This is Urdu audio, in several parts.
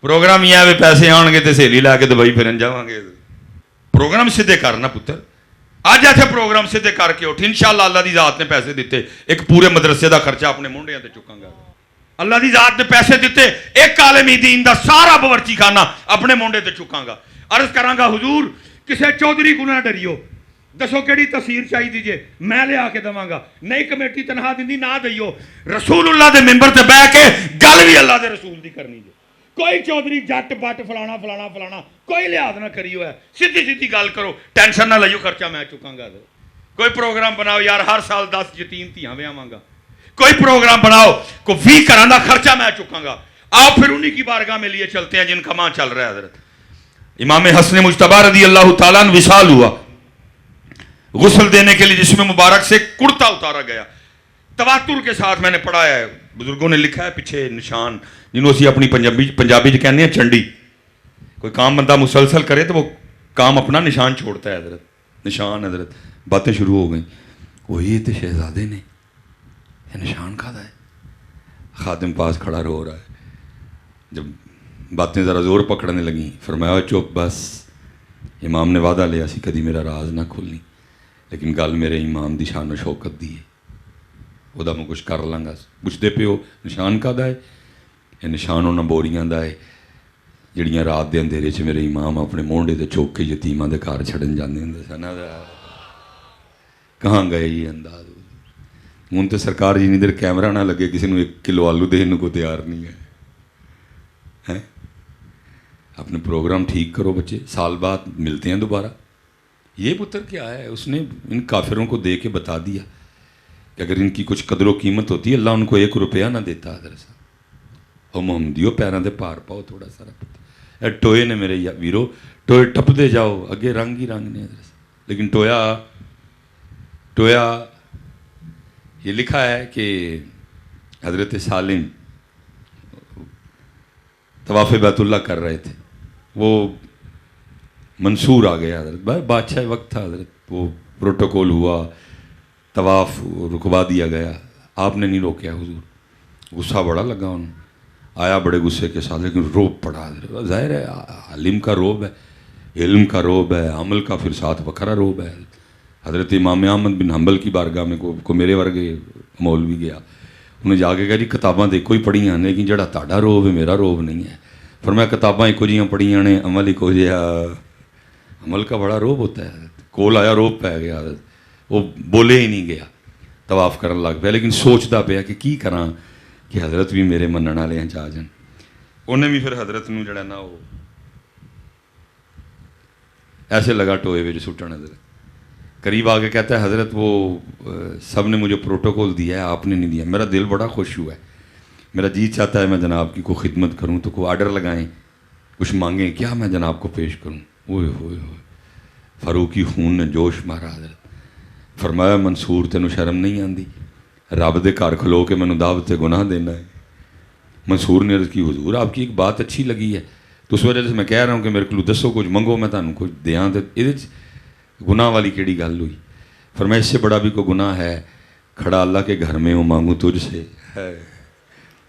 پروگرام یہ ہے پیسے آن گے تو سہیلی لا کے دبئی پھرن جاواں گے. پروگرام سیدھے کرنا پتر. اج ایتھے پروگرام سیدھے کر کے اٹھ. انشاءاللہ اللہ دی ذات نے پیسے دیتے, ایک پورے مدرسے دا خرچہ اپنے مونڈیاں تے چکاں گا. اللہ دی ذات نے پیسے دیتے, ایک عالم دین دا سارا باورچی خانہ اپنے مونڈے تے چکاں گا. عرض کراں گا حضور کسے چودھری کو نہ ڈریو, دسو کیڑی تصویر چاہیے دیجیے میں لیا کے دواں گا. نئی کمیٹی تنہا دیندی نہ دئیو, رسول اللہ دے ممبر تے بیٹھ کے گل بھی اللہ دے رسول دی کرنی جے. کوئی چودھری جٹ بٹ فلانا فلانا فلانا کوئی لحاظ نہ کریو ہے, سیدھی سیدھی گل کرو, ٹینشن نہ لئیو, خرچہ میں چکاں گا. کوئی پروگرام بناؤ یار ہر سال 10 یتیم تھیاں ویاواں گا. کوئی پروگرام بناؤ کو 20 گھراں دا خرچہ میں چکاں گا. آپ پھر انہی کی بارگاہ میں لیے چلتے ہیں جن کا ماں چل رہا ہے. حضرت امام حسن مجتبی رضی اللہ تعالیٰ عنہ وصال ہوا, غسل دینے کے لیے جسم مبارک سے کرتا اتارا گیا. تواتر کے ساتھ میں نے پڑھا ہے, بزرگوں نے لکھا ہے پیچھے نشان جنہوں اسی اپنی پنجابی جو کہنے ہیں چنڈی. کوئی کام بندہ مسلسل کرے تو وہ کام اپنا نشان چھوڑتا ہے. حضرت نشان, حضرت باتیں شروع ہو گئیں. وہ یہ تو شہزادے نے یہ نشان کھادا ہے. خادم پاس کھڑا رو رہا ہے. جب باتیں ذرا زور پکڑنے لگیں فرمایا چپ بس, امام نے وعدہ لیا سی کدی میرا راز نہ کھولنی, لیکن گل میرے امام دی شان و شوکت دی ہے, وہ میں کچھ کر لوں گا. پوچھتے پہ ہو نشان کھادا ہے, یہ نشان انہاں بوریاں دا ہے جڑیاں رات دے اندھیرے چ میرے امام اپنے مونڈے تے چوک کے یتیماں دے گھر چھڑن جاندے ہوندے سن. کہاں گئے یہ انداز. ہوں تو سرکار جی نہیں دیر کیمرہ نہ لگے کسی نے 1 کلو آلو دین کو تیار نہیں ہے. اپنے پروگرام ٹھیک کرو بچے, سال بعد ملتے ہیں دوبارہ. یہ پتر کیا ہے, اس نے ان کافروں کو دے کے بتا دیا کہ اگر ان کی کچھ قدر و قیمت ہوتی اللہ ان کو 1 روپیہ نہ دیتا. حضرت او محمدیو پیراں دے پار پاؤ تھوڑا سارا پتر. اے ٹوئے نے میرے ویرو, ٹوئے ٹپ دے جاؤ, اگے رنگ ہی رنگ نے. حضرت لیکن ٹویا یہ لکھا ہے کہ حضرت سالم طواف بیت اللہ کر رہے تھے, وہ منصور آ گیا. حضرت بادشاہ وقت تھا. حضرت وہ پروٹوکول ہوا, طواف رکوا دیا گیا, آپ نے نہیں روکیا. حضور غصہ بڑا لگا انہوں, آیا بڑے غصے کے ساتھ, لیکن روب پڑا. حضرت ظاہر ہے عالم کا روب ہے, علم کا روب ہے, عمل کا پھر ساتھ بکھرا روب ہے. حضرت امام احمد بن حنبل کی بارگاہ میں کو میرے ورگے مولوی گیا, انہیں جا کے کہا جی کتاباں تو ایک ہی پڑھیاں نے, لیکن جڑا تہاڈا روب ہے میرا روب نہیں ہے. فرمایا کتاباں ایک جیاں پڑھیاں نے, عمل ایک جہا. عمل کا بڑا روب ہوتا ہے. کول آیا روب پہ گیا, وہ بولے ہی نہیں گیا, طواف کرن لگ پیا, لیکن سوچتا پیا کہ کی کراں کہ حضرت بھی میرے منن والے ہیں چاہ جان. انہیں بھی پھر حضرت نو جڑا نا وہ ایسے لگا ٹوئے وچ سٹن. حضرت قریب آ کے کہتا ہے حضرت وہ سب نے مجھے پروٹوکول دیا ہے, آپ نے نہیں دیا. میرا دل بڑا خوش ہوا ہے, میرا جی چاہتا ہے میں جناب کی کوئی خدمت کروں, تو کوئی آرڈر لگائیں, کچھ مانگیں, کیا میں جناب کو پیش کروں. اوئے ہوئے ہوئے فاروقی خون نے جوش مارا. حضرت فرمایا منصور تینوں شرم نہیں آندی, رب دے گھر کھلو کے مینوں دعوت گناہ دینا ہے. منصور نے عرض کی حضور آپ کی ایک بات اچھی لگی ہے, تو اس وجہ سے میں کہہ رہا ہوں کہ میرے کو دسو کچھ منگو, میں تانوں کچھ دیاں. تو یہ گناہ والی کیڑی گل ہوئی. فرمایا اس سے بڑا بھی کوئی گناہ ہے, کھڑا اللہ کے گھر میں ہوں مانگوں تجھ سے ہے.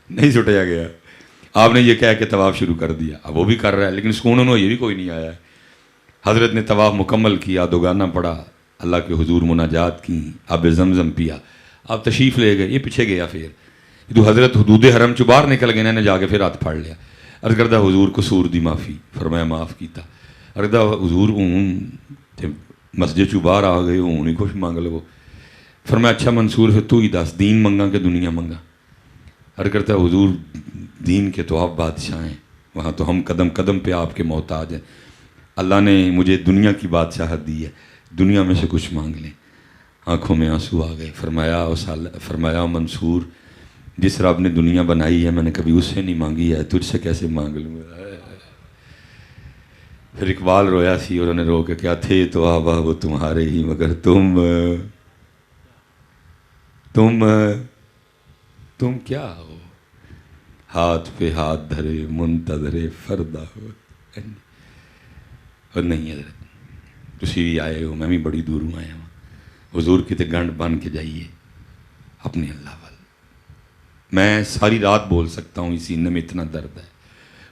نہیں سٹیا گیا. آپ نے یہ کہہ کے طواف شروع کر دیا. اب وہ بھی کر رہا ہے, لیکن سکون انہوں یہ بھی کوئی نہیں آیا ہے. حضرت نے طواف مکمل کیا, دوگانہ پڑھا, اللہ کے حضور مناجات کی, آب زمزم پیا, آپ تشریف لے گئے. یہ پیچھے گیا, پھر تو حضرت حدود حرم چ باہر نکل گئے, انہوں نے جا کے پھر ہاتھ پھاڑ لیا. عرض کردہ حضور قصور دی معافی. فرمایا معاف کیتا. عرض کردہ حضور ہوں مسجد چو باہر آ گئے, ہوں نہیں کچھ مانگ لو. فرمایا اچھا منصور پھر تو ہی دس دین منگا کہ دنیا منگا. عرض کرتا ہے حضور دین کے تو آپ بادشاہ ہیں, وہاں تو ہم قدم قدم پہ آپ کے محتاج ہیں. اللہ نے مجھے دنیا کی بادشاہت دی ہے, دنیا میں سے کچھ مانگ لیں. آنکھوں میں آنسو آ گئے. فرمایا منصور جس رب نے دنیا بنائی ہے میں نے کبھی اس سے نہیں مانگی ہے, تجھ سے کیسے مانگ لوں. پھر اقبال رویا سی, اور انہوں نے رو کے کیا تھے تو آبا وہ تمہارے ہی, مگر تم کیا ہو, ہاتھ پہ ہاتھ دھرے منتظر فردا ہو. اور نہیں حضرت تسی بھی آئے ہو, میں بھی بڑی دوروں آیا ہوں. حضور کی تے گنڈ بن کے جائیے اپنے اللہ وال. میں ساری رات بول سکتا ہوں, اس سینے میں اتنا درد ہے.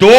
2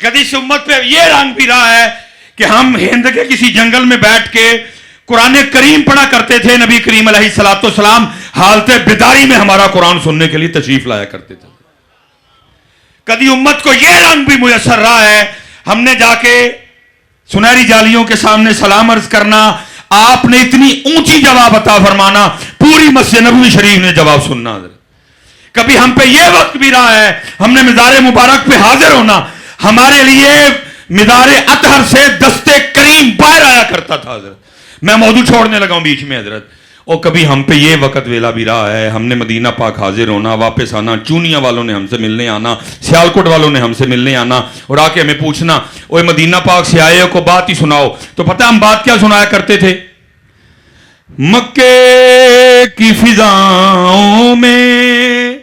کبھی اس امت پہ یہ رنگ بھی رہا ہے کہ ہم ہند کے کسی جنگل میں بیٹھ کے قرآن کریم پڑھا کرتے تھے، نبی کریم علیہ الصلوۃ والسلام حالت بیداری میں ہمارا قرآن سننے کے لیے تشریف لایا کرتے تھے۔ کبھی امت کو یہ رنگ بھی میسر رہا ہے، ہم نے جا کے سنہری جالیوں کے سامنے سلام عرض کرنا، آپ نے اتنی اونچی جواب عطا فرمانا، پوری مسجد نبوی شریف نے جواب سننا۔ کبھی ہم پہ یہ وقت بھی رہا ہے، ہم نے مزار مبارک پہ حاضر ہونا، ہمارے لیے مزار اطہر سے دستے کریم باہر آیا کرتا تھا حضرت۔ میں موضوع چھوڑنے لگا ہوں بیچ میں حضرت۔ اور کبھی ہم پہ یہ وقت ویلا بھی رہا ہے، ہم نے مدینہ پاک حاضر ہونا، واپس آنا، چونیا والوں نے ہم سے ملنے آنا، سیالکوٹ والوں نے ہم سے ملنے آنا، اور آ کے ہمیں پوچھنا اوے مدینہ پاک سے آئے ہو کو بات ہی سناؤ۔ تو پتہ ہم بات کیا سنایا کرتے تھے؟ مکے کی فضاؤں میں،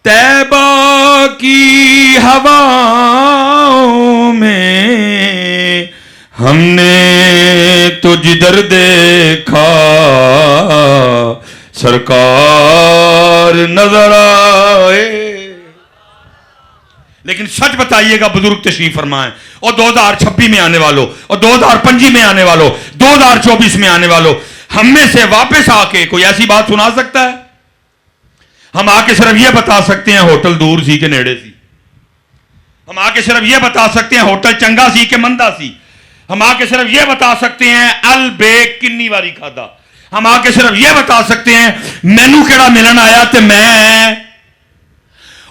طیبہ کی ہواؤں میں، ہم نے تو جدھر دیکھا سرکار نظر آئے۔ لیکن سچ بتائیے گا بزرگ تشریف فرمائیں، اور 2026 میں آنے والوں، اور 2025 میں آنے والوں، 2024 میں آنے والوں، ہم میں سے واپس آ کے کوئی ایسی بات سنا سکتا ہے؟ ہم آ کے صرف یہ بتا سکتے ہیں ہوٹل دور سی کہ نیڑے سی، ہم آ کے صرف یہ بتا سکتے ہیں ہوٹل چنگا سی کہ مندا سی، ہم آ کے صرف یہ بتا سکتے ہیں البیک کنی واری کھادا، ہم آ کے صرف یہ بتا سکتے ہیں مینو کیڑا ملن آیا تے میں،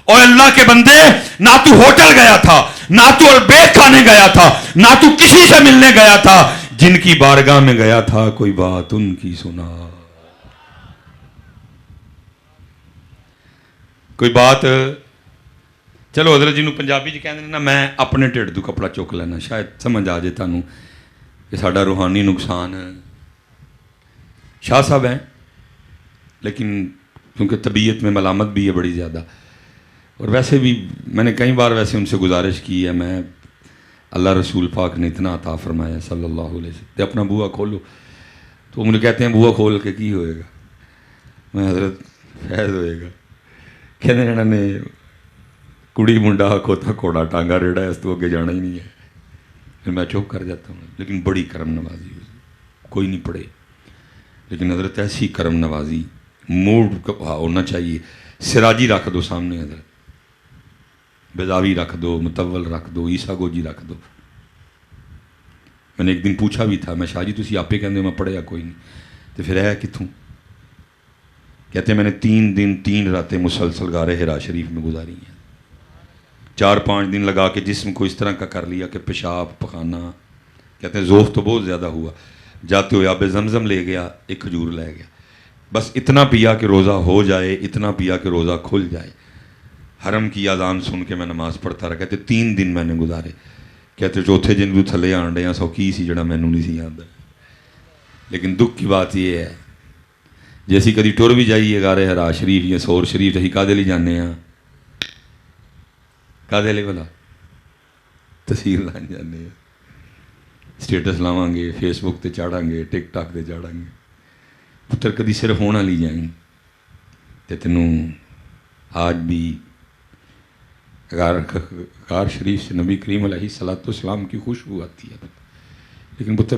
اور اللہ کے بندے نہ تو ہوٹل گیا تھا، نہ تو البیک کھانے گیا تھا، نہ تو کسی سے ملنے گیا تھا، جن کی بارگاہ میں گیا تھا کوئی بات ان کی سنا، کوئی بات۔ چلو حضرت جی نو پنجابی جی کہندے نا، میں اپنے ٹھڈ تو کپڑا چک لینا، شاید سمجھ آ جائے تانوں کہ ساڈا روحانی نقصان ہے۔ شاہ صاحب ہیں لیکن کیونکہ طبیعت میں ملامت بھی ہے بڑی زیادہ، اور ویسے بھی میں نے کئی بار ویسے ان سے گزارش کی ہے، میں اللہ رسول پاک نے اتنا عطا فرمایا صلی اللہ علیہ وسلم، تے اپنا بوا کھولو، تو وہ مجھے کہتے ہیں بوا کھول کے کی ہوئے گا؟ میں حضرت فیض ہوئے گا، کہتے ہیں انہوں نے کڑی منڈا کھوتا کوڑا ٹانگا ریڑا ہے، اس تو اگے جانا ہی نہیں ہے، پھر میں چپ کر جاتا ہوں۔ لیکن بڑی کرم نوازی کوئی نہیں پڑھے، لیکن حضرت ایسی کرم نوازی موڈ ہونا چاہیے، سراجی رکھ دو سامنے حضرت، بیضاوی رکھ دو، متول رکھ دو، عیسیٰ گوجی رکھ دو۔ میں نے ایک دن پوچھا بھی تھا، میں شاہ جی تسی آپ ہی کہندے ہو میں پڑھیا کوئی نہیں، تو پھر ہے کتوں؟ کہتے ہیں میں نے 3 دن 3 راتیں مسلسل غار حرا شریف میں گزاری ہیں، 4-5 دن لگا کے جسم کو اس طرح کا کر لیا کہ پیشاب پخانہ، کہتے ہیں ذوق تو بہت زیادہ ہوا، جاتے ہوئے آب زمزم لے گیا، ایک کھجور لے گیا، بس اتنا پیا کہ روزہ ہو جائے، اتنا پیا کہ روزہ کھل جائے۔ حرم کی اذان سن کے میں نماز پڑھتا رہا، کہتے 3 دن میں نے گزارے، کہتے چوتھے دن بھی تھلے آن ڈے سو کی سی جڑا مینوں نہیں سی آندا۔ لیکن دکھ کی بات یہ ہے جی اسی کدی ٹر بھی جائیے غار حرا شریف یا سور شریف، اسی کادے لئی جانے ہاں؟ کادے لئی بھلا؟ تحصیل لان جانے ہیں، سٹیٹس لاواں گے، فیس بک تے چاڑھاں گے، ٹک ٹاک تے چاڑھاں گے۔ پتر کدی صرف ہونا لی جائیں تے تینوں آج بھی غار شریف سے نبی کریم علیہ الصلوۃ والسلام کی خوشبو آتی ہے، لیکن پتر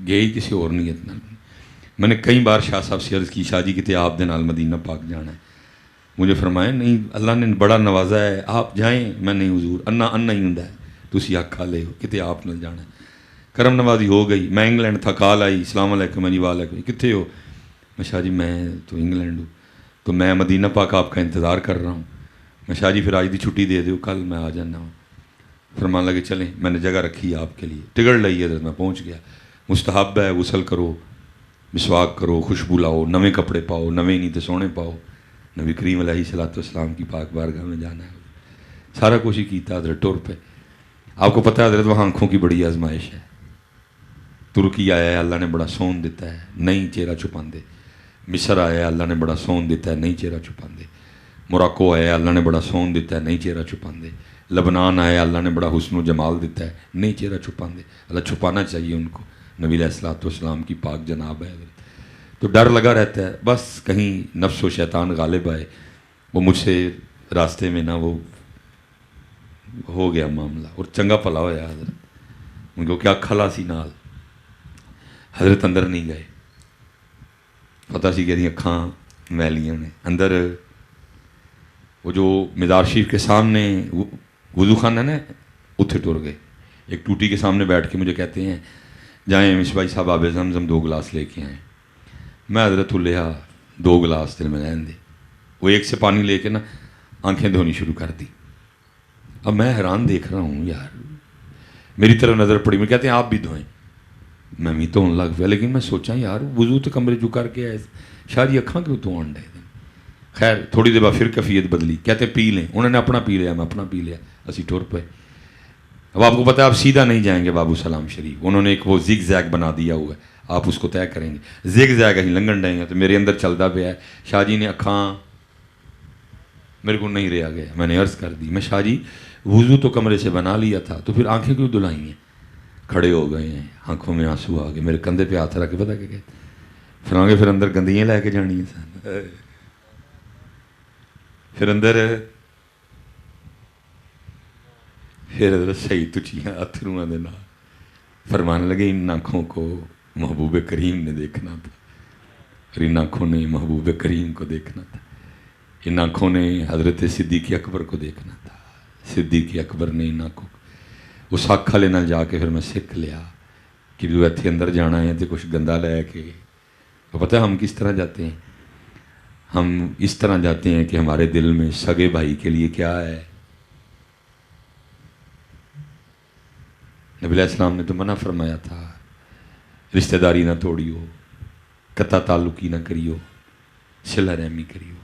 گئے ہی کسی اور نیت نال۔ میں نے کئی بار شاہ صاحب سے عرض کی، شاہ جی کتے آپ دے نال مدینہ پاک جانا ہے، مجھے فرمایا نہیں اللہ نے بڑا نوازا ہے، آپ جائیں۔ میں نہیں حضور، انا ہی ہوں تسی آکھا لے ہو کتے آپ نال جانا ہے۔ کرم نوازی ہو گئی، میں انگلینڈ تھا، کال آئی السلام علیکم جی، وعلیکم، کتنے ہو؟ میں شاہ جی میں تو انگلینڈ ہوں، تو میں مدینہ پاک آپ کا انتظار کر رہا ہوں۔ میں شاہ جی پھر آج دی چھٹی دے دو، کل میں آ جانا ہوں۔ فرمان لگے چلیں، میں نے جگہ رکھی ہے آپ کے لیے، ٹکٹ لئی ہے، میں پہنچ گیا۔ مستحب ہے غسل کرو، مسواک کرو، خوشبو لاؤ، نویں کپڑے پاؤ، نویں نہیں تو سونے پاؤ، نبی کریم علیہ الصلوۃ والسلام کی پاک بارگاہ میں جانا ہے۔ سارا کچھ ہی کیتا حضرت ٹور پہ۔ آپ کو پتہ ہے حضرت وہاں آنکھوں کی بڑی آزمائش ہے۔ ترکی آیا ہے، اللہ نے بڑا سون دیتا ہے، نہیں چہرہ چھپاندے۔ مصر آیا ہے، اللہ نے بڑا سون دیتا ہے، نہیں چہرہ چھپاندے۔ موراکو آیا ہے، اللہ نے بڑا سون دیتا ہے، نہیں چہرہ چھپاندے۔ لبنان آیا، اللہ نے بڑا حسن و جمال دیتا ہے، نہیں چہرہ چھپاندے۔ اللہ چھپانا چاہیے ان کو، نبی علیہ الصلوۃ والسلام کی پاک جناب ہے۔ تو ڈر لگا رہتا ہے، بس کہیں نفس و شیطان غالب آئے، وہ مجھ سے راستے میں نہ وہ ہو گیا معاملہ اور چنگا بھلا ہویا حضرت ان کو کیا کھلا سی نال حضرت اندر نہیں گئے پتہ سی کہ اکھاں میلیاں نے اندر وہ جو مزار شریف کے سامنے وضو خانہ ہے نا اتھے ٹر گئے ایک ٹوٹی کے سامنے بیٹھ کے مجھے کہتے ہیں جائیں مصباحی صاحب آب زمزم 2 گلاس لے کے آئیں میں حضرت لیا 2 گلاس دل میں رہن دے وہ ایک سے پانی لے کے نا آنکھیں دھونی شروع کر دی اب میں حیران دیکھ رہا ہوں یار میری طرف نظر پڑی میں کہتے ہیں آپ بھی دھوئیں میں بھی تو لگ پیا لیکن میں سوچا یار وضو تو کمرے جو کر کے آئے شاید یہ اکھاں کیوں تو آنڈے خیر تھوڑی دیر بعد پھر کیفیت بدلی کہتے پی لیں انہوں نے اپنا پی لیا میں اپنا پی لیا اسی ٹور پہ اب آپ کو پتہ ہے آپ سیدھا نہیں جائیں گے بابو سلام شریف انہوں نے ایک وہ زگ زیگ بنا دیا ہوا ہے آپ اس کو طے کریں گے زگ زیگ ہی لنگن ڈائیں گے تو میرے اندر چلتا پیا ہے شاہ جی نے اکھاں میرے کو نہیں رہا گیا میں نے عرض کر دی میں شاہ جی وضو تو کمرے سے بنا لیا تھا تو پھر آنکھیں کیوں دھلائی ہیں کھڑے ہو گئے ہیں آنکھوں میں آنسو آ گئے میرے کندھے پہ ہاتھ رکھ کے پتہ کہ پھر آگے پھر اندر گندیاں لے کے جانی ہیں سن پھر اندر پھر حضرت صحیح تچیاں اتھرواں دے نال فرمانے لگے ان آنکھوں کو محبوب کریم نے دیکھنا تھا اور ان آنکھوں نے محبوب کریم کو دیکھنا تھا ان آنکھوں نے حضرت صدیق اکبر کو دیکھنا تھا صدیق اکبر نے ان آنکھوں کو اس آنکھ والے نال جا کے پھر میں سیکھ لیا کہ جو اتنے اندر جانا ہے تو کچھ گندا لے کے پتہ ہے ہم کس طرح جاتے ہیں ہم اس طرح جاتے ہیں کہ ہمارے دل میں سگے بھائی کے لیے کیا ہے نبی علیہ السلام نے تو منع فرمایا تھا رشتہ داری نہ توڑیو قطع تعلقی نہ کریو صلہ رحمی کریو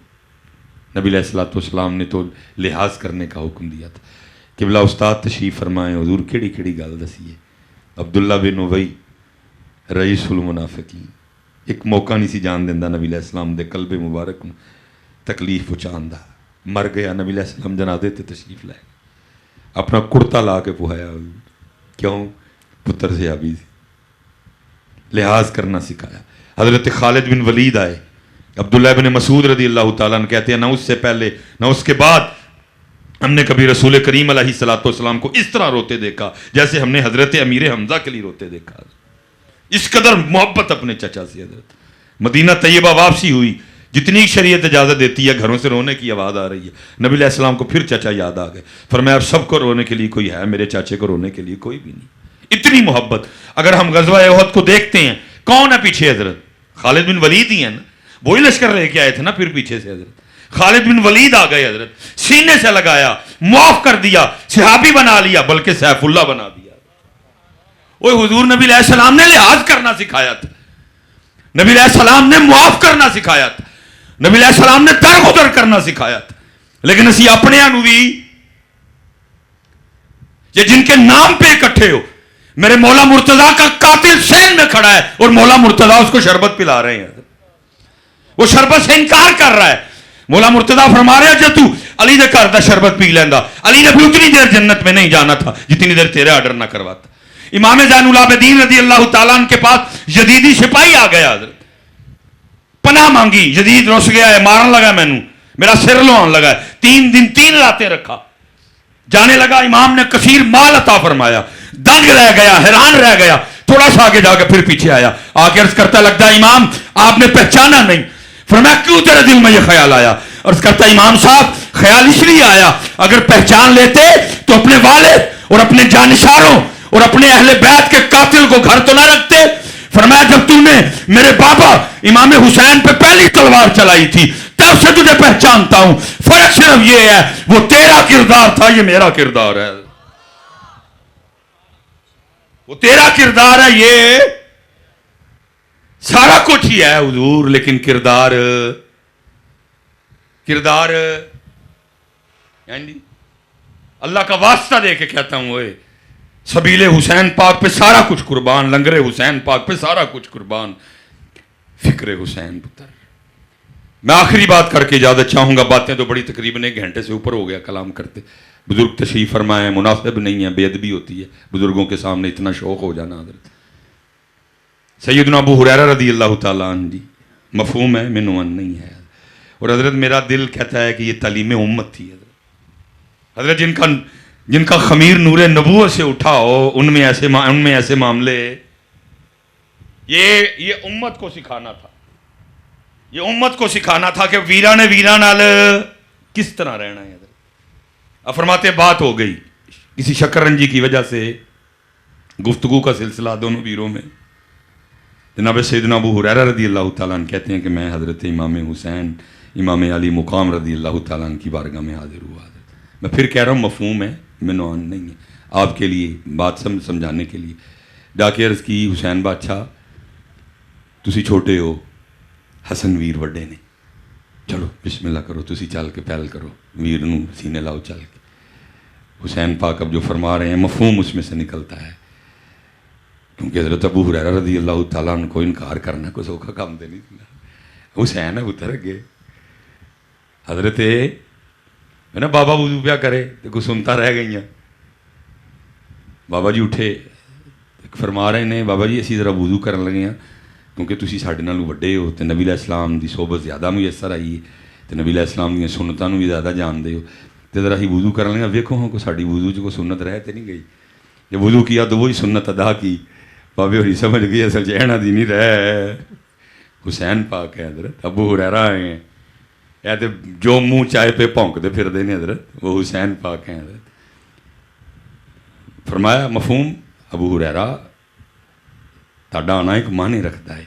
نبی علیہ السلام نے تو لحاظ کرنے کا حکم دیا تھا قبلہ استاد تشریف فرمائیں حضور کیڑی کیڑی گل دسی ہے عبداللہ بن ابی رئیس المنافقین ایک موقع نہیں سی جان دیندہ نبی علیہ السلام دے قلب مبارک تکلیف پہنچاندہ مر گیا نبی علیہ السلام جنازے تے تشریف لائے اپنا کرتا لا کے پہایا کیوں پتر سے آبی لحاظ کرنا سکھایا حضرت خالد بن ولید آئے عبداللہ بن مسعود رضی اللہ تعالیٰ عنہ کہتے ہیں نہ اس سے پہلے نہ اس کے بعد ہم نے کبھی رسول کریم علیہ السلام کو اس طرح روتے دیکھا جیسے ہم نے حضرت امیر حمزہ کے لیے روتے دیکھا اس قدر محبت اپنے چچا سے حضرت مدینہ طیبہ واپسی ہوئی جتنی شریعت اجازت دیتی ہے گھروں سے رونے کی آواز آ رہی ہے نبی علیہ السلام کو پھر چچا یاد آ گئے فرمایا اب سب کو رونے کے لیے کوئی ہے میرے چاچے کو رونے کے لیے کوئی بھی نہیں اتنی محبت اگر ہم غزوہ احد کو دیکھتے ہیں کون ہے پیچھے حضرت خالد بن ولید ہی ہیں نا وہی لشکر لے کے آئے تھے نا پھر پیچھے سے حضرت خالد بن ولید آ گئے حضرت سینے سے لگایا معاف کر دیا صحابی بنا لیا بلکہ سیف اللہ بنا دیا وہ حضور نبی علیہ السلام نے لحاظ کرنا سکھایا تھا نبی علیہ السلام نے معاف کرنا سکھایا تھا نبی علیہ السلام نے درگزر کرنا سکھایا تھا لیکن اسی اپنے انو بھی یہ جن کے نام پہ اکٹھے ہو میرے مولا مرتضیٰ کا قاتل سین میں کھڑا ہے اور مولا مرتضیٰ اس کو شربت پلا رہے ہیں وہ شربت سے انکار کر رہا ہے مولا مرتضیٰ فرما رہے ہیں جو تو علی دے گھر دا شربت پی لیندا علی نے بھی اتنی دیر جنت میں نہیں جانا تھا جتنی دیر تیرے آرڈر نہ کرواتا امام زین العابدین رضی اللہ تعالیٰ عنہ کے پاس یزیدی سپاہی آ گیا حضرت پناہ مانگی یزید رس گیا ہے مارن لگا مینوں میرا سر لوان لگا ہے 3 دن 3 راتیں رکھا جانے لگا امام نے کثیر مال عطا فرمایا دنگ رہ گیا حیران رہ گیا تھوڑا سا آگے جا کے پھر پیچھے آیا آ کے عرض کرتا لگتا امام آپ نے پہچانا نہیں فرمایا کیوں تیرے دل میں یہ خیال آیا عرض کرتا امام صاحب خیال اس لیے آیا اگر پہچان لیتے تو اپنے والد اور اپنے جانشاروں اور اپنے اہل بیت کے قاتل کو گھر تو نہ رکھتے فرمایا جب تو نے میرے بابا امام حسین پہ پہلی تلوار چلائی تھی تب سے تجھے پہچانتا ہوں فرق صرف یہ ہے وہ تیرا کردار تھا یہ میرا کردار ہے وہ تیرا کردار ہے یہ سارا کچھ ہی ہے حضور لیکن کردار اللہ کا واسطہ دے کے کہتا ہوں وہ سبیل حسین پاک پہ سارا کچھ قربان لنگر حسین پاک پہ سارا کچھ قربان فکر حسین پتر میں آخری بات کر کے اجازت چاہوں گا باتیں تو بڑی تقریباً 1 گھنٹے سے اوپر ہو گیا کلام کرتے بزرگ تشریف فرمائے مناسب نہیں ہے بے ادبی ہوتی ہے بزرگوں کے سامنے اتنا شوق ہو جانا حضرت سیدنا ابو ہریرہ رضی اللہ تعالیٰ عنہ جی مفہوم ہے منون نہیں ہے اور حضرت میرا دل کہتا ہے کہ یہ تعلیم امت تھی حضرت جن کا جن کا خمیر نور نبوت سے اٹھا ہو، ان میں ایسے معاملے، یہ امت کو سکھانا تھا، یہ امت کو سکھانا تھا کہ ویراں نال کس طرح رہنا ہے. اب فرماتے بات ہو گئی کسی شکر رنجی کی وجہ سے، گفتگو کا سلسلہ دونوں ویروں میں. جناب سیدنا ابو ہریرہ رضی اللہ تعالیٰ عنہ کہتے ہیں کہ میں حضرت امام حسین امام علی مقام رضی اللہ تعالیٰ عنہ کی بارگاہ میں حاضر ہوا. میں پھر کہہ رہا ہوں مفہوم ہے، مینوان نہیں ہے، آپ کے لیے بات سمجھانے کے لیے. جا کے عرض کی حسین بادشاہ تسی چھوٹے ہو، حسن ویر وڈے نے، چلو بسم اللہ کرو، تسی چل کے پہل کرو، ویر نو سینے لاؤ چل کے. حسین پاک اب جو فرما رہے ہیں مفہوم اس میں سے نکلتا ہے، کیونکہ حضرت ابو ہریرہ رضی اللہ تعالیٰ عنہ کو انکار کرنا کوئی سوکھا کام دے نہیں تھا. حسین ہے اتر گئے، حضرت نا بابا وضو پیا کرے تو کوئی سنتا رہ گئی ہیں. بابا جی اٹھے فرما رہے ہیں بابا جی اسی ذرا وضو کرن لگے ہیں کیونکہ تسی ساڈے نالوں وڈے ہو تو نبی علیہ السلام دی صحبت زیادہ میسر آئی ہے تو نبی علیہ السلام دیا سنتوں بھی زیادہ جانتے ہو، تو ذرا ہی وضو کرن لگے. ویکھو ہاں کوئی ساڈی وضو کوئی سنت رہ تو نہیں گئی، جب وضو کیا تو وہی سنت ادا کی. بابے ہوری سمجھ گئی اصل چہنا دی نہیں رہ. حسین پاک ہے حضرت، ابو ہریرہ ہیں، یا تو جو منہ چائے پہ پونکتے پھرتے ہیں حضرت، وہ حسین پاک ہیں حضرت. فرمایا مفہوم ابو ہریرہ تہاڈا آنا ایک معنی رکھتا ہے.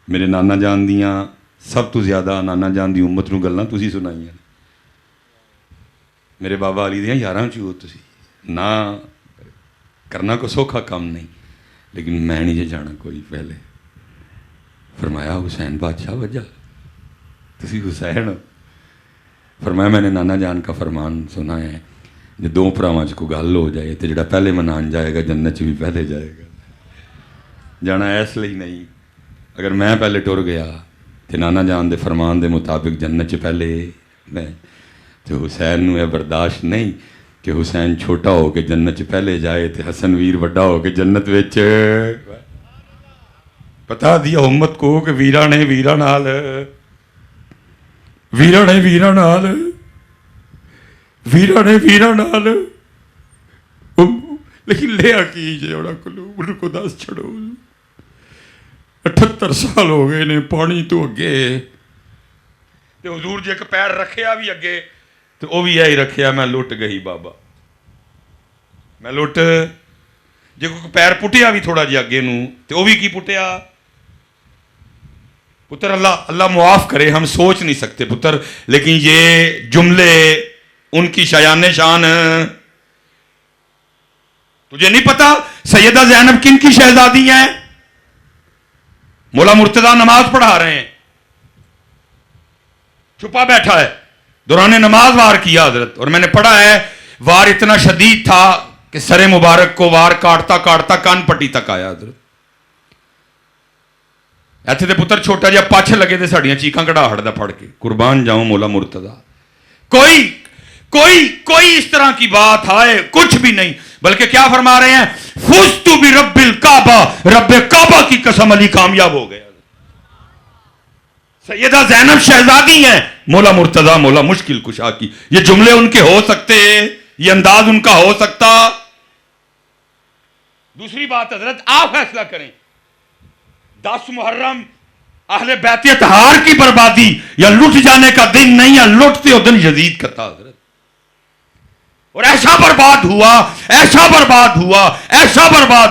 میرے نانا جان دیاں سب تو زیادہ نانا جان دی امت نو گلاں تسی سنائیاں، میرے بابا علی دیاں یاراں چ ہو تسی، نہ کرنا کو سوکھا کام نہیں، لیکن میں نہیں جے جانا کوئی پہلے. فرمایا حسین بادشاہ وجہ تسی حسین ہو. فرمایا میں نے نانا جان کا فرمان سنا ہے جو دو بھراواں چ کوئی گل ہو جائے تو جڑا پہلے منان جائے گا جنت چ بھی پہلے جائے گا. جانا اس لیے نہیں، اگر میں پہلے ٹر گیا تو نانا جان دے فرمان دے مطابق جنت چ پہلے میں، تو حسین نو یہ برداشت نہیں کہ حسین چھوٹا ہو کے جنت چ پہلے جائے تو حسن ویر وڈا ہو کے جنت وچ. بتا دیا امت کو کہ ویراں نے ویراں نال لیکن لیا کی جوڑا کلو کو دس چھڑو. 78 سال ہو گئے نے پانی تو اگے تے حضور جے ایک پیر رکھیا بھی اگے تو وہ بھی یہی رکھیا میں لٹ گئی بابا، میں لٹ. جے کوئی پیر پٹیا بھی تھوڑا جہا اگے نو تو وہ بھی کی پٹیا. پتر اللہ معاف کرے، ہم سوچ نہیں سکتے پتر، لیکن یہ جملے ان کی شایان شان. تجھے نہیں پتا سیدہ زینب کن کی شہزادی ہیں؟ مولا مرتضیٰ نماز پڑھا رہے ہیں، چھپا بیٹھا ہے، دوران نماز وار کیا حضرت، اور میں نے پڑھا ہے وار اتنا شدید تھا کہ سر مبارک کو وار کاٹتا کاٹتا کان پٹی تک آیا حضرت. ایتھے تے پتر چھوٹا جہا پچھ لگے تے ساڑیاں چیکاں کڑا ہڑ دا پھڑ کے قربان جاؤں مولا مرتضیٰ. کوئی اس طرح کی بات ہے کچھ بھی نہیں، بلکہ کیا فرما رہے ہیں فزت برب الکعبہ، رب کعبہ کی قسم علی کامیاب ہو گیا. سیدہ زینب شہزادی ہیں مولا مرتضیٰ مولا مشکل کشا کی. یہ جملے ان کے ہو سکتے، یہ انداز ان کا ہو سکتا. دوسری بات حضرت آپ فیصلہ کریں، 10 محرم اہل بیت اطہار کی بربادی یا لٹ جانے کا دن نہیں ہے، لٹتے ہو دن یزید کا تھا حضرت. اور ایسا برباد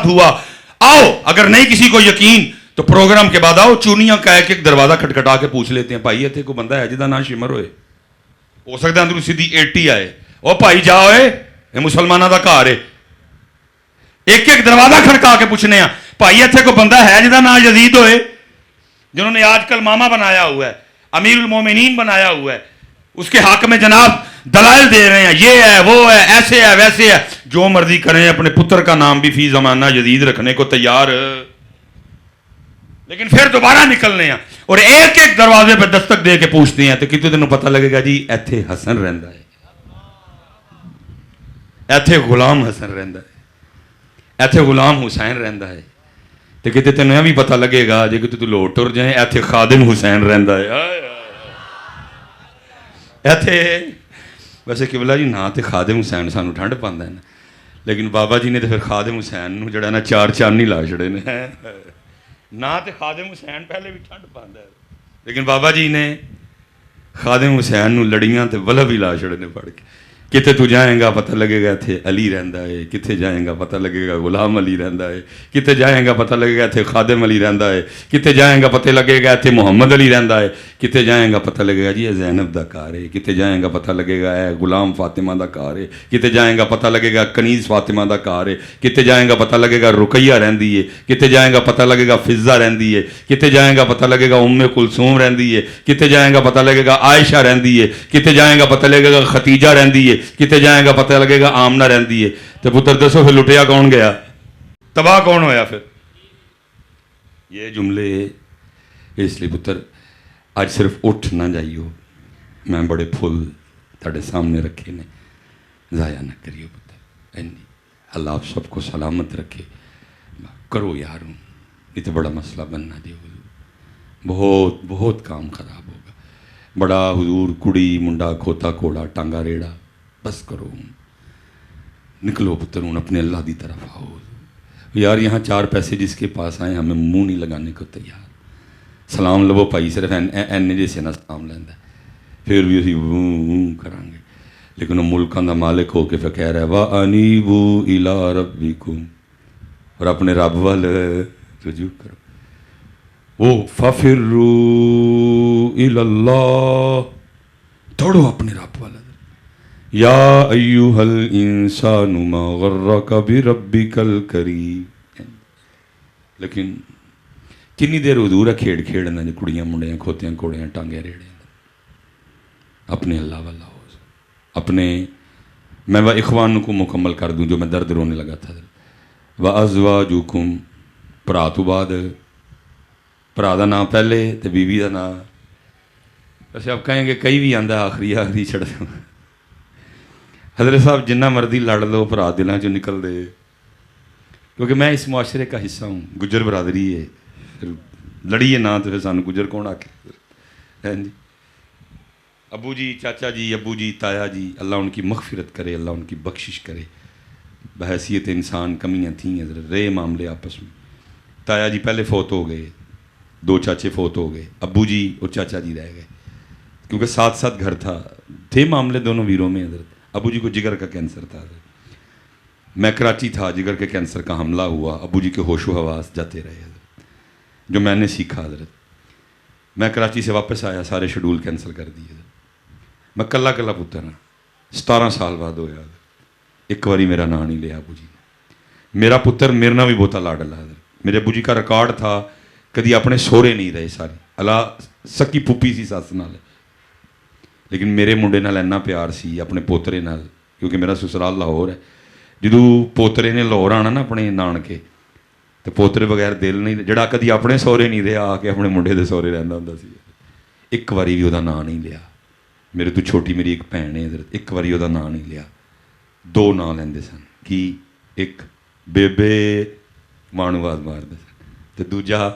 ہوا. آؤ اگر نہیں کسی کو یقین تو پروگرام کے بعد آؤ چونیاں کا ایک دروازہ کھٹکھٹا کے پوچھ لیتے ہیں بھائی اتنے کوئی بندہ ہے جہاں نام شمر ہوئے، ہو سکتا ہے اندروں سیدھی 80 آئے. او بھائی جاؤ یہ مسلمانوں کا گھر ہے. ایک دروازہ کھڑکا کے پوچھنے ہیں بھائی اتنے کوئی بندہ ہے جہاں نام یزید ہوئے، جنہوں نے آج کل ماما بنایا ہوا ہے، امیر المومنین بنایا ہوا ہے، اس کے حق میں جناب دلائل دے رہے ہیں، یہ ہے وہ ہے ایسے ہے ویسے ہے. جو مرضی کریں، اپنے پتر کا نام بھی فی زمانہ یزید رکھنے کو تیار، لیکن پھر دوبارہ نکلنے ہیں اور ایک دروازے پہ دستک دے کے پوچھتے ہیں تو کتنے دنوں پتہ لگے گا جی ایتھے حسن رہندا ہے، ایتھے غلام حسن رہندا ہے، ایتھے غلام حسین رہندا ہے. تو کتے تینوں یہ بھی پتہ لگے گا جی کہ تو لوٹ ٹر جائیں ایتھے خادم حسین رہندا ہے، ویسے قبلہ جی نا تو خادم حسین سانوں ٹھنڈ پاਉਂਦਾ ہے لیکن بابا جی نے تو پھر خادم حسین نو جڑا نا چار چاندنی لا چھڑے نے نا تو خادم حسین پہلے بھی ٹھنڈ پاਉਂਦਾ ہے لیکن بابا جی نے خادم حسین نو لڑیاں تے ولب ہی لا چھڑے نے پڑھ کے کتے تو جائیں گا پتہ لگے گا اتنے علی رہندا ہے کتے جائیں گا پتہ لگے گا غلام علی رہندا ہے کتے جائیں گا پتہ لگے گا اتنے خادم علی رہندا ہے کتے جائیں گا پتہ لگے گا اتنے محمد علی رہندا ہے کتے جائیں گا پتہ لگے گا جی یہ زینب دا گھر ہے کتے جائیں گا پتہ لگے گا اے غلام فاطمہ دا گھر ہے کتے جائیں گا پتہ لگے گا کنیز فاطمہ دا گھر ہے کتے جائیں گا پتہ لگے گا رقیہ رہندی ہے کتے جائیں گا پتہ لگے گا فضہ رہندی ہے کتے جائیں گا پتہ لگے گا ام کلثوم رہندی ہے کتے جائیں گا پتہ لگے گا عائشہ رہندی ہے کتے جائیں گا پتہ لگے گا ختیجہ رہندی ہے کتے جائیں گا پتہ لگے گا آمنہ رہندی ہے تو پتر دسو پھر لٹیا کون گیا تباہ کون ہویا پھر یہ جملے اس لیے پتر آج صرف اٹھ نہ جائیو میں بڑے پھول تھوڑے سامنے رکھے نے ضائع نہ کریو پتر اللہ آپ سب کو سلامت رکھے کرو یاروں یہ تو بڑا مسئلہ بننا دے بہت بہت کام خراب ہوگا بڑا حضور کڑی منڈا کھوتا کوڑا ٹانگا ریڑا بس کرو نکلو پتر ہوں اپنے اللہ دی طرف آؤ یار یہاں چار پیسے جس کے پاس آئے ہمیں منہ نہیں لگانے کو تیار سلام لبو پائی صرف این جیسے نہ سلام لینا پھر بھی اسی کریں گے لیکن وہ ملکوں کا مالک ہو کے پھر کہہ رہا ہے وَأَنِيبُوا إِلَىٰ رَبِّكُمْ اور اپنے رب وال رجوع کرو وہ فَفِرُّوا إِلَى اللَّهِ دوڑو اپنے رب والا یا ایوہ الانسان ما غرک بربک الکریم لیکن کنی دیر حضور ہے کھیڑ کھیڑنا جو کڑیاں منڈیاں کھوتیاں کوڑیاں ٹانگے ریڑے اپنے اللہ والا ہو اپنے میں وہ اخوان کو مکمل کر دوں جو میں درد رونے لگا تھا وَأَزْوَاجُكُمْ پرا تو بعد پرا دا نام پہلے تے بیوی دا نام ویسے آپ کہیں گے کئی بھی آندہ آخری چھڑ دوں حضرت صاحب جنہ مردی لڑ لو بھرا دلوں چ نکل دے کیونکہ میں اس معاشرے کا حصہ ہوں گجر برادری ہے پھر لڑیے نہ تو پھر سانو گجر کون آ کے جی ابو جی چاچا جی ابو جی تایا جی اللہ ان کی مغفرت کرے اللہ ان کی بخشش کرے بحیثیت انسان کمیاں تھیں حضرت رہے معاملے آپس میں تایا جی پہلے فوت ہو گئے دو چاچے فوت ہو گئے ابو جی اور چاچا جی رہ گئے کیونکہ ساتھ ساتھ گھر تھا تھے معاملے دونوں ویروں میں حضرت ابو جی کو جگر کا کینسر تھا حضرت میں کراچی تھا جگر کے کینسر کا حملہ ہوا ابو جی کے ہوش و حواس جاتے رہے حضرت جو میں نے سیکھا حضرت میں کراچی سے واپس آیا سارے شیڈول کینسل کر دیے حضرت میں کلا کلا پتر ہاں 17 سال بعد ہویا حضرت ایک باری میرا نام نہیں لیا ابو جی نے میرا پتر میرے نہ بھی بہتا لاڈلا حضرت میرے ابو جی کا ریکارڈ تھا کدی اپنے سورے نہیں رہے سارے اللہ سکی پھوپھی سی سس نال لیکن میرے منڈے نال اینا پیار سی اپنے پوترے نال کیونکہ میرا سسرال لاہور ہے جدوں پوترے نے لاہور آنا نا اپنے نانکے تو پوترے بغیر دل نہیں جڑا کدی اپنے سورے نہیں رہا آ کے اپنے منڈے دے سورے رہندا ہوندا سی ایک باری بھی وہ نام نہیں لیا میرے تو چھوٹی میری ایک بھن ہے حضرت ایک باری وہ نام نہیں لیا 2 نام لیندے سن کی ایک بےبے ماں نوں آواز ماردے سن تے دوجا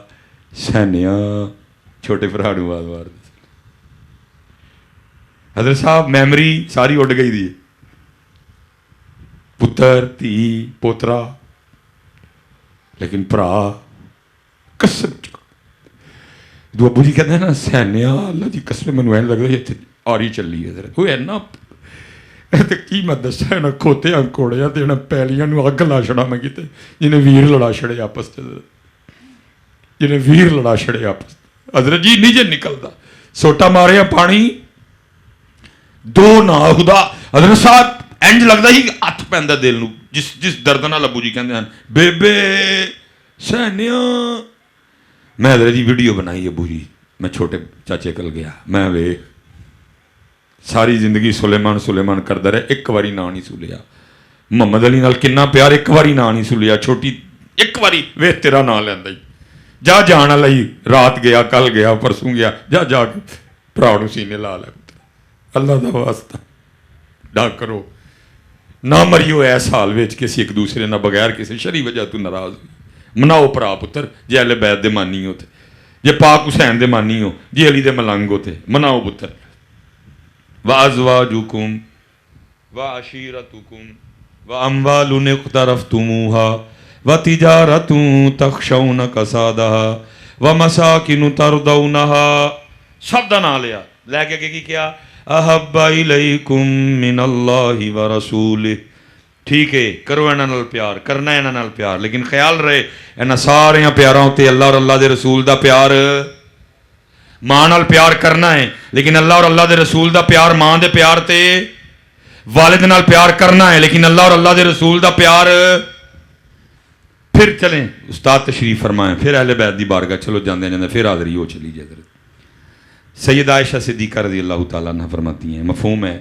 سینیا چھوٹے بھرا نوں آواز ماردے سن حضرت صاحب میمری ساری اڈ گئی دی پتر تھی پوترا لیکن بھرا قسم دو ابو جی کہتے ہیں نا سینیا اللہ جی قسم مینوں این لگدا یہ آری چلی ہے حضرت وہ اینا کی میں دسا ہے نا کھوتے کوڑیا تے پیلیاں نوں اگ لا چھڑا میں کیتے جنہیں ویر لڑا چھڑے آپس جنہیں ویر لڑا چھڑے آپس حضرت جی نہیں جے نکلدا سوٹا ماریا پانی 2 نا خدا حضرت صاحب انج لگدا ہی ہاتھ پیندا دل نوں جس درد نال ابو جی کہندے ہیں بےبے سینیا میں حضرت جی ویڈیو بنائی ابو جی میں چھوٹے چاچے کل گیا میں ویکھ ساری زندگی سلیمان کردا رہا ایک باری نا نہیں سلیا محمد علی نال کنا پیار ایک باری نا نہیں سلیا چھوٹی ایک باری ویکھ تیرا نا لیندا جا جان والا ہی رات گیا کل گیا پرسوں گیا جا کے بھرا نوں سینے لا لے اللہ دا واسطہ ڈا کرو نہ مریو ایس حال وچ کسی ایک دوسرے نہ بغیر کسی شرعی وجہ تو ناراض ہوئی مناؤ بھرا پتر جے اہل بیت دے مانی ہو تے جے پاک حسین دے مانی ہو جے علی دے ملنگ ہو تے مناؤ پتر وازواجکم وعشیرتکم واموال اقترفتموها وتجارة تخشون کسادها ومساکن ترضونها. سب دا نام لیا، لے کے کی کیا؟ احب الیکم من اللہ ورسولہ. ٹھیک ہے، کرو انہاں نال پیار، کرنا ہے انہاں نال پیار، لیکن خیال رہے انہاں سارے پیاراں تے اللہ اور اللہ دے رسول دا پیار. ماں نال پیار کرنا ہے، لیکن اللہ اور اللہ دے رسول دا پیار ماں دے پیار تے. والد نال پیار کرنا ہے، لیکن اللہ اور اللہ دے رسول دا پیار. پھر چلیں استاد تشریف فرمائیں، پھر اہل بیت دی بارگاہ چلو جاندے جاندے پھر حاضری ہو چلی جائے. سیدہ عائشہ صدیقہ رضی اللہ تعالیٰ عنہ فرماتی ہیں، مفہوم ہے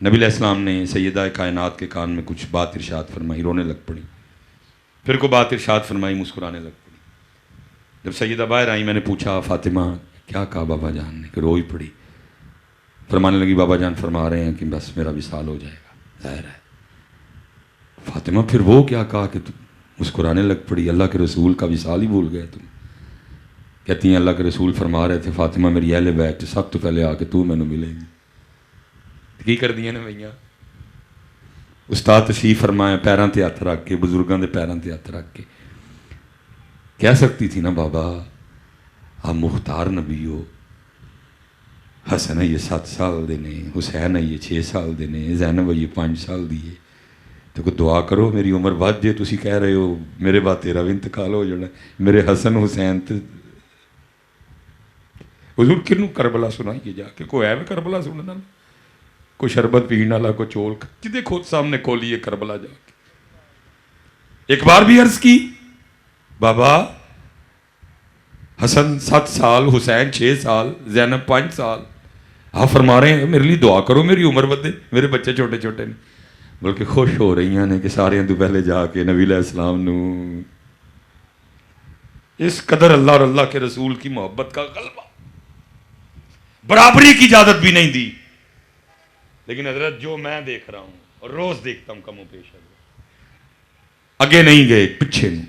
نبی علیہ السلام نے سیدہ کائنات کے کان میں کچھ بات ارشاد فرمائی، رونے لگ پڑی. پھر کو بات ارشاد فرمائی، مسکرانے لگ پڑی. جب سیدہ باہر آئی میں نے پوچھا فاطمہ کیا کہا بابا جان نے، کہ روئی پڑی. فرمانے لگی بابا جان فرما رہے ہیں کہ بس میرا وصال ہو جائے گا. ظاہر ہے. فاطمہ پھر وہ کیا کہا کہ تم مسکرانے لگ پڑی، اللہ کے رسول کا وصال ہی بھول گئے تم. کہتی ہیں اللہ کے رسول فرما رہے تھے فاطمہ میری اہل بیت سب تو پہلے آ کے تو مینوں ملے گی. کی کر دیا نے بھیا. استاد تشریف فرمایا پیراں تے ہاتھ رکھ کے، بزرگاں دے پیراں تے ہاتھ رکھ کے کہہ سکتی تھی نا بابا آپ مختار نبی ہو. حسن ہے یہ 7 سال دے نے، حسین ہے یہ 6 سال دے نے، زینب ہے یہ 5 سال دی ہے. تو کوئی دعا کرو میری عمر بڑھ جائے. تسی کہہ رہے ہو میرے بعد تیرا بھی انتقال ہو جانا. میرے حسن حسین تے حضور کنوں کربلا سنائیے جا کے. کوئی ہے بھی کربلا سننے والا، کوئی شربت پینے والا، کوئی چول کدے خود سامنے کھولیے کربلا جا کے. ایک بار بھی عرض کی بابا حسن 7 سال، حسین 6 سال، زینب 5 سال. آپ فرما رہے ہیں میرے لیے دعا کرو میری عمر بدے. میرے بچے چھوٹے چھوٹے نے، بلکہ خوش ہو رہی ہیں کہ سارے تو پہلے جا کے نبی علیہ السلام نو اس قدر اللہ اور اللہ کے رسول کی محبت کا غلبہ، برابری کی اجازت بھی نہیں دی. لیکن حضرت جو میں دیکھ رہا ہوں اور روز دیکھتا ہوں کم و پیش ہے، اگے نہیں گئے پیچھے نہیں.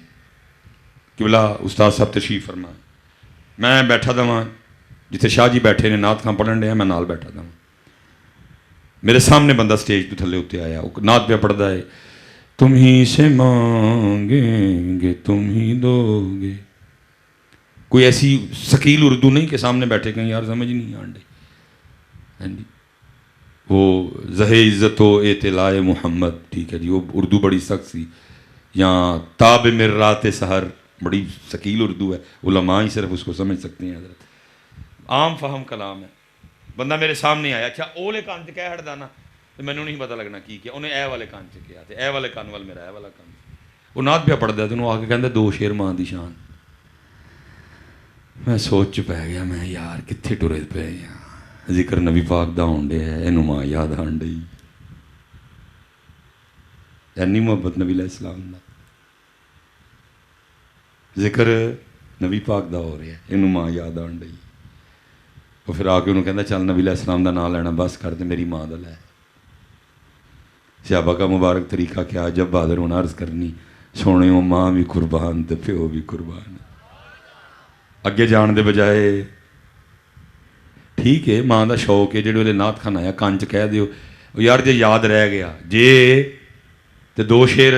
قبلہ استاد صاحب تشریف فرمائے، میں بیٹھا دا جتنے شاہ جی بیٹھے نے نعت خاں پڑھن ڈے، میں نال بیٹھا دا. میرے سامنے بندہ سٹیج تو تھلے اتنے آیا، نعت پہ پڑھتا ہے تم ہی سے مانگیں گے تم ہی دو گے. کوئی ایسی ثقیل اردو نہیں کہ سامنے بیٹھے کہیں یار سمجھ نہیں آنڈے. ہاں جی وہ زہ عزت و اطلاع محمد، ٹھیک ہے جی، وہ اردو بڑی سخت سی. یہاں تاب مرات سحر بڑی ثقیل اردو ہے، علماء ہی صرف اس کو سمجھ سکتے ہیں. حضرت عام فہم کلام ہے. بندہ میرے سامنے آیا، اچھا اولے کان چ کہہ ہٹدا نا تو مینوں نہیں پتہ لگنا کی کیا انہیں اے والے کان چ کیا تے اے والے کان وال میرا اے والا کان. وہ نعت پہ پڑھدا تے انہوں آ کے کہندا 2 شیر ماں دی شان. میں سوچ چ پی گیا میں یار کتنے ٹرے پے ہیں. ذکر نبی پاک دا ہون ڈیا ہے، اینوں ماں یاد آن ڈئی. اینی محبت نبی علیہ السلام دا، ذکر نبی پاک دا ہو رہا ہے، اینوں ماں یاد آن ڈئی. وہ پھر آ کے انہوں کہندا چل نبی علیہ السلام دا نام لینا بس کر دے، میری ماں دا لے. صحابہ کا مبارک طریقہ کیا، جب بہادر ہونا عرض کرنی سونے ہو ماں بھی قربان تے پیو بھی قربان. اگے جان دے بجائے ٹھیک ہے ماں دا شوق ہے، جڑے ویلے نعت خان آیا کان چ کہہ دیو یار جے یاد رہ گیا جے تے 2 شیر.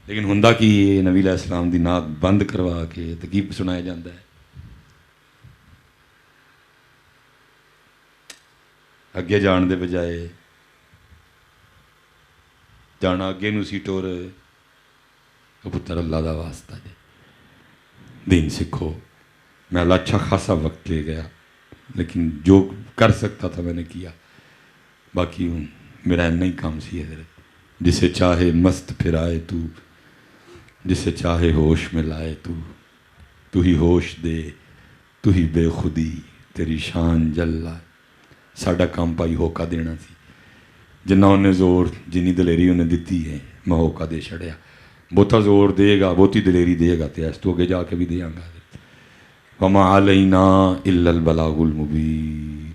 لیکن ہوندا کی نبی علیہ السلام دی نعت بند کروا کے تے کی سنایا جاتا ہے. اگے جان دے بجائے جانا اگے نو سی ٹور. پتر اللہ دا واسطہ جے دین سکھو. میں اللہ اچھا خاصا وقت لے گیا لیکن جو کر سکتا تھا میں نے کیا. باقی میرا نہیں کام سی حضرت. جسے چاہے مست پھرائے تو، جسے چاہے ہوش میں لائے تو ہی ہوش دے، تو ہی بے خودی تیری شان جل لائے. ساڈا کام پائی ہوکا دینا سی. جنہ انہیں زور جنی دلیری انہیں دیتی ہے میں ہوکا دے چھڑیا. بہتا زور دے گا بہتی دلیری دے گا تو اس تو آگے جا کے بھی دے گا. وما علینا الا البلاغ المبین.